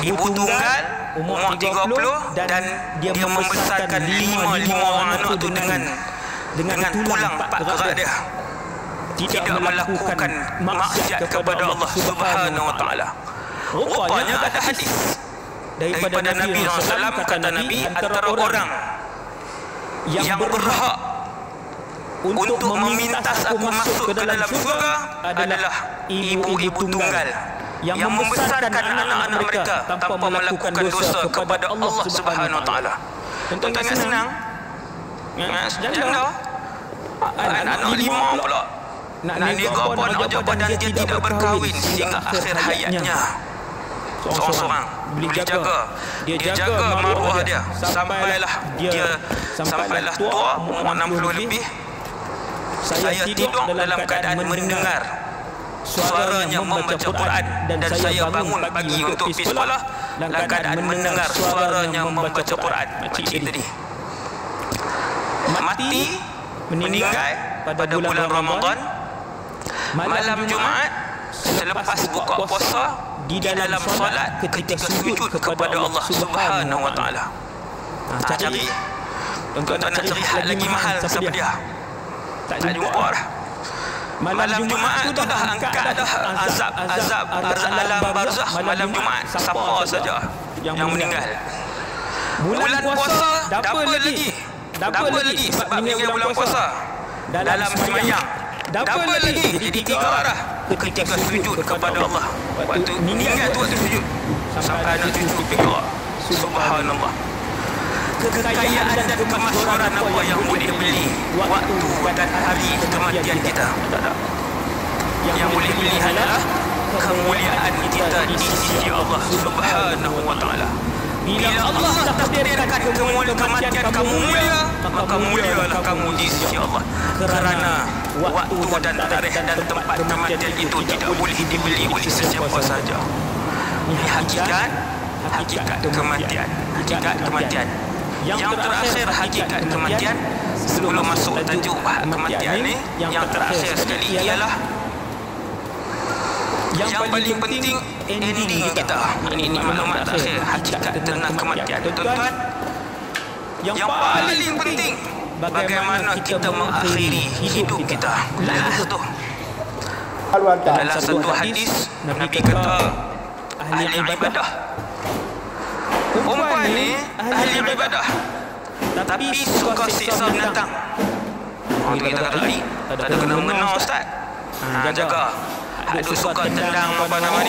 ibu tunggal umur 30 dan dia membesarkan 5 orang anak tu dengan tulang 4 kerat dia. Tidak melakukan maksiat kepada Allah Subhanahu wa taala. Rupanya ada hadis daripada Nabi SAW, kata Nabi, antara orang yang berhak untuk memintas aku masuk ke dalam surga adalah ibu-ibu tunggal yang membesarkan anak-anak mereka tanpa melakukan dosa kepada Allah Subhanahu wa taala. Tuan-tuan senang? Janda anak 5 pula nak nego apa nak jawab, dan dia tidak berkahwin sehingga akhir hayatnya. Seorang-seorang boleh jaga, dia jaga maruah dia sampailah tua umur 60 lebih. Saya tidur dalam keadaan mendengar suaranya membaca Quran, dan saya bangun pagi untuk pergi sekolah dalam keadaan mendengar suaranya membaca Quran. Macam tadi mati meninggal pada bulan Ramadan, malam Jumaat selepas buka puasa, di dalam solat ketika sujud kepada Allah Subhanahu wa taala. Cari tuan-tuan nak cari hal lagi mahal siapa dia? Tak jumpa dah. Malam Jumaat tu dah angkat dah azab alam barzakh. Malam Jumaat siapa saja yang meninggal. Bulan puasa double lagi sebab meninggal bulan puasa. Dalam sembahyang double lagi, jadi 3 dah ketika sujud kepada Allah. Waktu meninggal tu waktu sujud sampai anak cucu fikir. Subhanallah. Kekayaan dan kemasyhuran apa yang boleh beli waktu dan hari kematian kita? Yang boleh beli adalah kemuliaan kita di sisi Allah Subhanahu wa taala. Bila Allah takdirkan kematian kamu mulia, maka mulialah kamu di sisi Allah. Kerana waktu dan tarikh dan tempat kematian itu tidak boleh dibeli oleh sesiapa saja. Ini hakikat kematian. Yang terakhir hakikat kematian, sebelum masuk tajuk kematian ni, yang terakhir sekali ialah yang paling penting ending kita. Ini maklumat terakhir hakikat tentang kematian. Tuan-tuan, yang paling penting bagaimana kita mengakhiri hidup kita. Last tu dalam satu hadis Nabi kata ahli ibadah, perempuan ni ahli ibadah tapi suka siksa binatang. Kita kata tadi tak ada kena mengena ustaz. Jaga. Ada suka tendang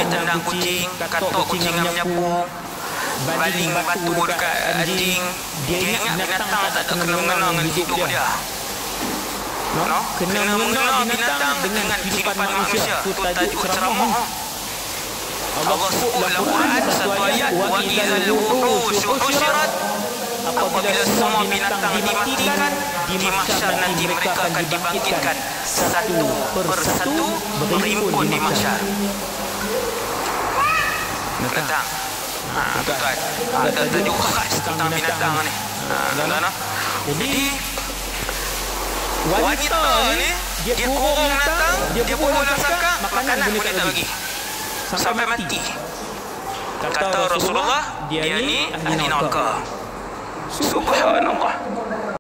tendang kucing, katuk kucing yang menyapu, baling batu dekat anjing. Dia ingat binatang tak ada kena mengena dengan hidup dia. Kena mengena binatang dengan kehidupan manusia. Itu tajuk ceramah. Allah sebut dalam Quran satu ayat, wa idzal wuhushu husyirat, apabila semua binatang dimatikan, di mahsyar nanti mereka akan dibangkitkan satu persatu berhimpun di mahsyar. Binatang. Tuan, ada tajuk khas tentang binatang ni. Jadi wanita ni dia kurung binatang, dia pukul dalam sangkar, makanan boleh tak bagi sampai mati. Kata Rasulullah, dia ni ahli neraka. Subhanallah.